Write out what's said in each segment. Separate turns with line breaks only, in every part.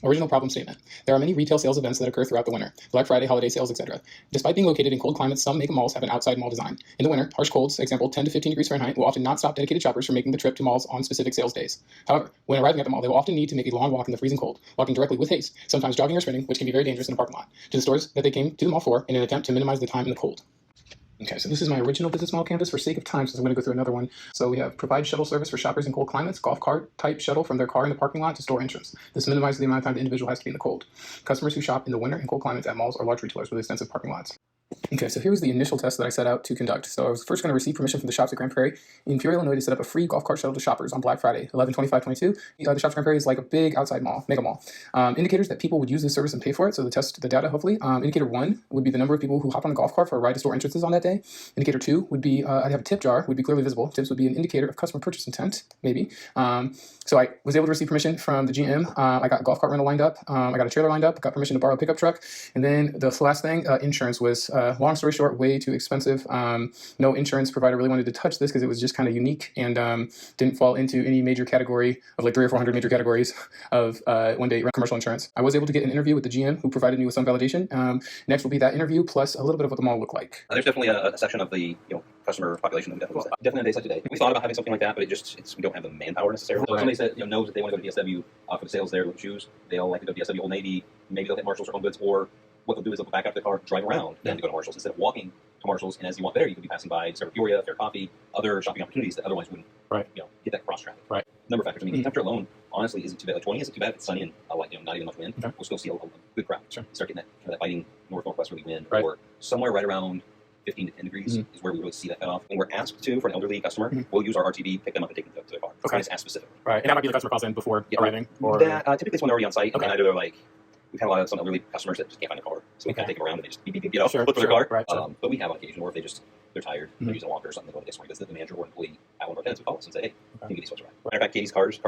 Original problem statement. There are many retail sales events that occur throughout the winter, Black Friday, holiday sales, etc. Despite being located in cold climates, some mega malls have an outside mall design. In the winter, harsh colds, example 10 to 15 degrees Fahrenheit, will often not stop dedicated shoppers from making the trip to malls on specific sales days. However, when arriving at the mall, they will often need to make a long walk in the freezing cold, walking directly with haste, sometimes jogging or sprinting, which can be very dangerous in a parking lot, to the stores that they came to the mall for in an attempt to minimize the time in the cold. Okay, so this is my original business model canvas. For sake of time, since I'm going to go through another one. So we have provide shuttle service for shoppers in cold climates, golf cart type shuttle from their car in the parking lot to store entrance. This minimizes the amount of time the individual has to be in the cold. Customers who shop in the winter and cold climates at malls or large retailers with extensive parking lots. Okay, so here was the initial test that I set out to conduct. So I was first going to receive permission from the shops at Grand Prairie in Peoria, Illinois to set up a free golf cart shuttle to shoppers on Black Friday, 11/25/22. The shops at Grand Prairie is like a big outside mall, mega mall. Indicators that people would use this service and pay for it. So the data, hopefully. Indicator 1 would be the number of people who hop on a golf cart for a ride to store entrances on that day. Indicator 2 would be, I'd have a tip jar, would be clearly visible. Tips would be an indicator of customer purchase intent, maybe. So I was able to receive permission from the GM. I got a golf cart rental lined up. I got a trailer lined up. Got permission to borrow a pickup truck. And then the last thing, insurance was, long story short, way too expensive. No insurance provider really wanted to touch this because it was just kind of unique and didn't fall into any major category of like 300 or 400 major categories of one-day commercial insurance. I was able to get an interview with the GM who provided me with some validation. Next will be that interview plus a little bit of what the mall looked like.
There's definitely a section of the customer population that we definitely use that. Definitely on days like today. We thought about having something like that, but we don't have the manpower necessarily. So if somebody said, knows that they want to go to DSW for the sales there with shoes, they'll likely go to DSW, Old Navy, maybe they'll hit Marshalls or Home Goods, or what they'll do is they'll go back out to the car, drive around, then to go to Marshalls instead of walking to Marshalls. And as you walk there, you could be passing by Sarah Peoria, Fair Coffee, other shopping opportunities that otherwise wouldn't, get that cross traffic.
Right.
Number of factors. I mean, the temperature alone, honestly, isn't too bad. Like 20 isn't too bad if it's sunny and not even much wind.
Okay.
We'll still see a good crowd.
Sure.
Start getting that biting northwesterly wind,
right.
Or somewhere right around 15 to 10 degrees is where we really see that cutoff. When we're asked to, for an elderly customer, we'll use our RTB, pick them up and take them to the car.
Okay.
It's asked specifically.
Right. And that might be the customer calls in before arriving? Or
that, typically it's when they're already on site.
Okay.
And either they're like, we've had a lot of some elderly customers that just can't find a car. So we kind of take them around and they just beep, beep, beep, look for their car.
Right,
but we have on occasion, or if they're tired, they're using a walker or something, they go to this one, visit the manager or employee at one of our tenants would call us and say, hey, can you get these folks around? Matter of fact, Katie's parts,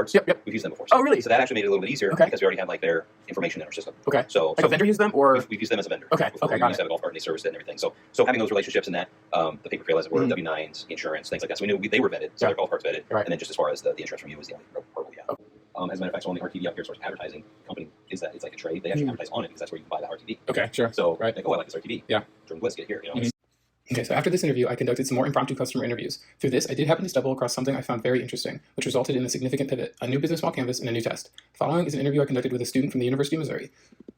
we've used them before. So,
oh, really?
So that actually made it a little bit easier because we already had their information in our system.
Okay.
So
a vendor used them, or?
We've used them as a vendor.
Okay.
We used to have a golf cart and they serviced it and everything. So having those relationships and that, the paper trail as it were, W-9s, insurance, things like that. So we knew they were vetted, so their golf carts vetted. Right. And then just as far as the insurance from you was the only hurdle we have. As a matter of fact, so on the RTV up here, as far as advertising, company is that it's like a trade. They actually advertise on it because that's where you can buy the RTV.
Okay, sure.
So they go, I like this RTV.
Yeah.
Let's get here.
Okay, so after this interview, I conducted some more impromptu customer interviews. Through this, I did happen to stumble across something I found very interesting, which resulted in a significant pivot, a new business model canvas, and a new test. The following is an interview I conducted with a student from the University of Missouri.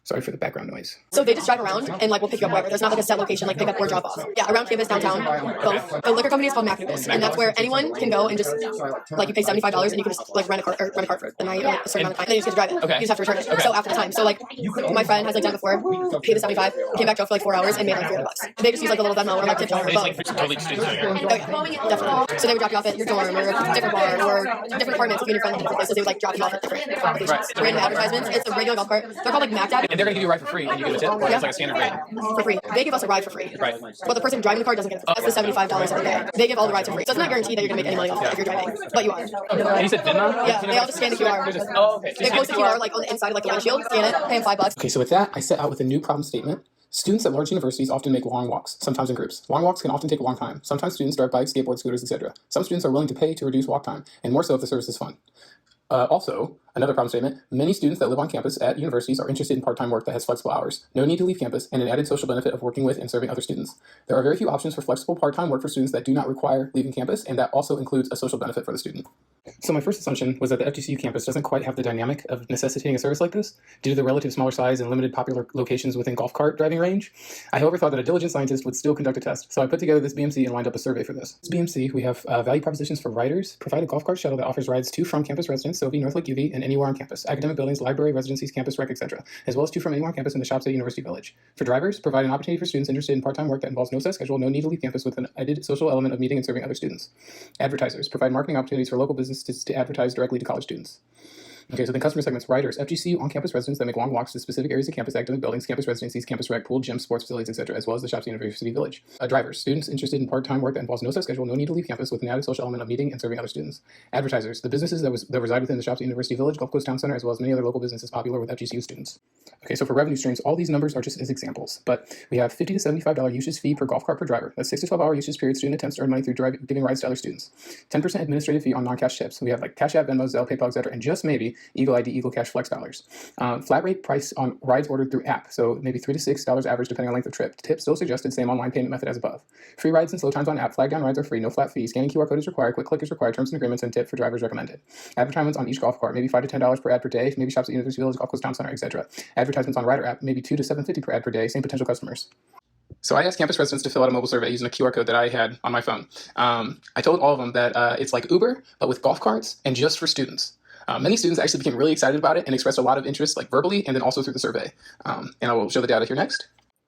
Sorry for the background noise.
So they just drive around and we'll pick you up wherever. There's not like a set location, like pick up or drop off. Yeah, around campus, downtown, both. The liquor company is called Macnubis, and that's where anyone can go and just you pay $75 and you can just rent a car for the night or a certain amount of time. And then you just get to drive it.
Okay.
You just have to return it. Okay. So after the time, so my friend has done it before, paid the $75, came back, drove for 4 hours and made $300. They just use a little Venmo or tip jar.
Totally students doing it.
Oh yeah, definitely. So they would drop you off at your dorm or a different bar or different apartments. If you and your friend in different places, they would drop you off at different locations. Random advertisements. It's a regular golf cart. They're called Mac Dad.
And they're going to give you a ride for free, and you get a tip. Or it's like a standard rate.
For free. They give us a ride for free.
Right.
But the person driving the car doesn't get it. That's the $75 every day. They give all the rides for free. So it's not guaranteed that you're going to make any money off it if you're driving. But you are.
And you said Venmo?
Yeah, they all just scan the QR.
Okay.
They post the QR on the inside of the windshield, scan it, pay them $5.
Okay, so with that, I set out with a new problem statement. Students at large universities often make long walks, sometimes in groups. Long walks can often take a long time. Sometimes students drive bikes, skateboards, scooters, etc. Some students are willing to pay to reduce walk time, and more so if the service is fun. Also, another problem statement, many students that live on campus at universities are interested in part-time work that has flexible hours, no need to leave campus, and an added social benefit of working with and serving other students. There are very few options for flexible part-time work for students that do not require leaving campus, and that also includes a social benefit for the student. So my first assumption was that the FGCU campus doesn't quite have the dynamic of necessitating a service like this, due to the relative smaller size and limited popular locations within golf cart driving range. I, however, thought that a diligent scientist would still conduct a test, so I put together this BMC and lined up a survey for this. This BMC, we have value propositions for riders, provide a golf cart shuttle that offers rides to from campus residents, Sovie, North Lake UV, and anywhere on campus, academic buildings, library, residencies, campus rec, etc., as well as to from anywhere on campus in the shops at University Village. For drivers, provide an opportunity for students interested in part-time work that involves no set schedule, no need to leave campus, with an added social element of meeting and serving other students. Advertisers, provide marketing opportunities for local businesses to advertise directly to college students. Okay, so then customer segments, riders, FGCU on-campus residents that make long walks to specific areas of campus, academic buildings, campus residencies, campus rec, pool, gym, sports facilities, etc., as well as the shops at University Village. Drivers, students interested in part-time work that involves no set schedule, no need to leave campus, with an added social element of meeting and serving other students. Advertisers, the businesses that reside within the shops at University Village, Gulf Coast Town Center, as well as many other local businesses popular with FGCU students. Okay, so for revenue streams, all these numbers are just as examples, but we have $50 to $75 usage fee per golf cart per driver. That's 6 to 12 hour usage period. Student attempts to earn money through giving rides to other students. 10% administrative fee on non-cash tips. We have like Cash App, Venmo, Zelle, PayPal, etc., and just maybe Eagle ID, Eagle Cash, Flex dollars. Flat rate price on rides ordered through app, so maybe $3 to $6 average depending on length of trip. Tips still suggested, same online payment method as above. Free rides and slow times on app. Flag down rides are free, no flat fee. Scanning QR code is required. Quick click is required. Terms and agreements and tip for drivers recommended. Advertisements on each golf cart, maybe $5 to $10 per ad per day. Maybe shops at University Village, Golf Course Town Center, etc. Advertisements on Rider app, maybe $2 to $7.50 per ad per day. Same potential customers. So I asked campus residents to fill out a mobile survey using a QR code that I had on my phone. I told all of them that it's like Uber, but with golf carts and just for students. Many students actually became really excited about it and expressed a lot of interest, like verbally and then also through the survey. And I will show the data here next.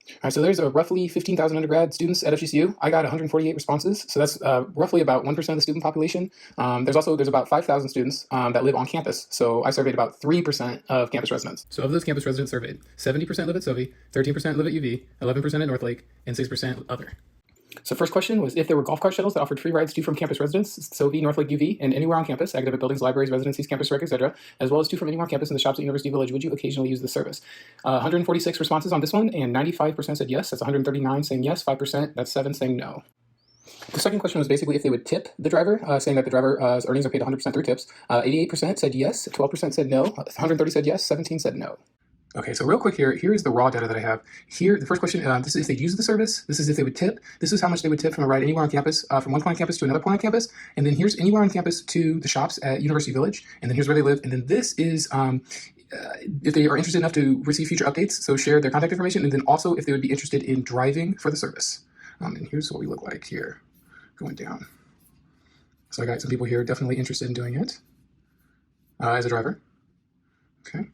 All right, so there's roughly 15,000 undergrad students at FGCU. I got 148 responses, so that's roughly about 1% of the student population. There's about 5,000 students that live on campus, so I surveyed about 3% of campus residents. So of those campus residents surveyed, 70% live at Sovie, 13% live at UV, 11% at Northlake, and 6% other. So first question was if there were golf cart shuttles that offered free rides to from campus residents, Sovie, Northlake, UV, and anywhere on campus, academic buildings, libraries, residencies, campus rec, etc., as well as to from anywhere on campus in the shops at University Village, would you occasionally use the service? 146 responses on this one, and 95% said yes. That's 139 saying yes, 5%, that's 7 saying no. The second question was basically if they would tip the driver, saying that the driver's earnings are paid 100% through tips. 88% said yes, 12% said no, 130 said yes, 17 said no. Okay, so real quick here is the raw data that I have. Here, the first question, this is if they'd use the service. This is if they would tip. This is how much they would tip from a ride anywhere on campus, from one point on campus to another point on campus. And then here's anywhere on campus to the shops at University Village. And then here's where they live. And then this is if they are interested enough to receive future updates, so share their contact information. And then also if they would be interested in driving for the service. And here's what we look like here, going down. So I got some people here definitely interested in doing it as a driver. Okay.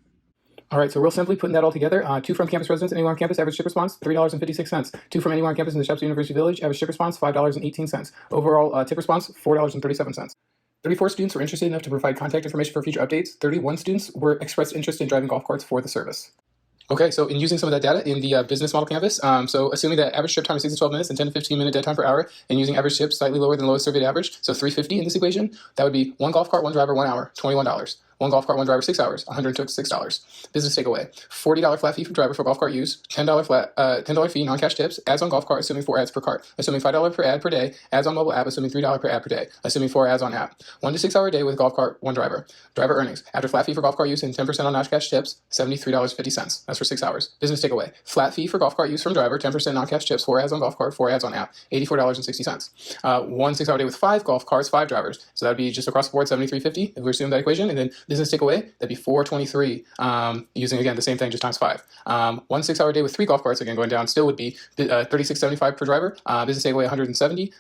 All right, so real simply putting that all together, 2 from campus residents anywhere on campus, average ship response, $3.56. 2 from anywhere on campus in the shops at University Village, average ship response, $5.18. Overall tip response, $4.37. 34 students were interested enough to provide contact information for future updates. 31 students were expressed interest in driving golf carts for the service. Okay, so in using some of that data in the business model canvas, so assuming that average trip time is 6 to 12 minutes and 10 to 15 minute dead time per hour, and using average trip slightly lower than lowest surveyed average, so 350 in this equation, that would be 1 golf cart, 1 driver, 1 hour, $21. 1 golf cart, 1 driver, 6 hours, $106. Business takeaway, $40 flat fee for driver for golf cart use, $10 fee non-cash tips, ads on golf cart, assuming 4 ads per cart, assuming $5 per ad per day, ads on mobile app, assuming $3 per ad per day, assuming 4 ads on app, 1 to 6 hour day with golf cart, 1 driver. Driver earnings, after flat fee for golf cart use and 10% on non-cash tips, $73.50. That's for 6 hours. Business takeaway, flat fee for golf cart use from driver, 10% non-cash tips, 4 ads on golf cart, 4 ads on app, $84.60. 1 6 hour day with 5 golf carts, 5 drivers. So that'd be just across the board $73.50 if we assume that equation, and then business takeaway, that'd be $423, using again the same thing just times 5. 1 6 hour day with 3 golf carts, again going down, still would be $36.75 per driver. Business takeaway $170.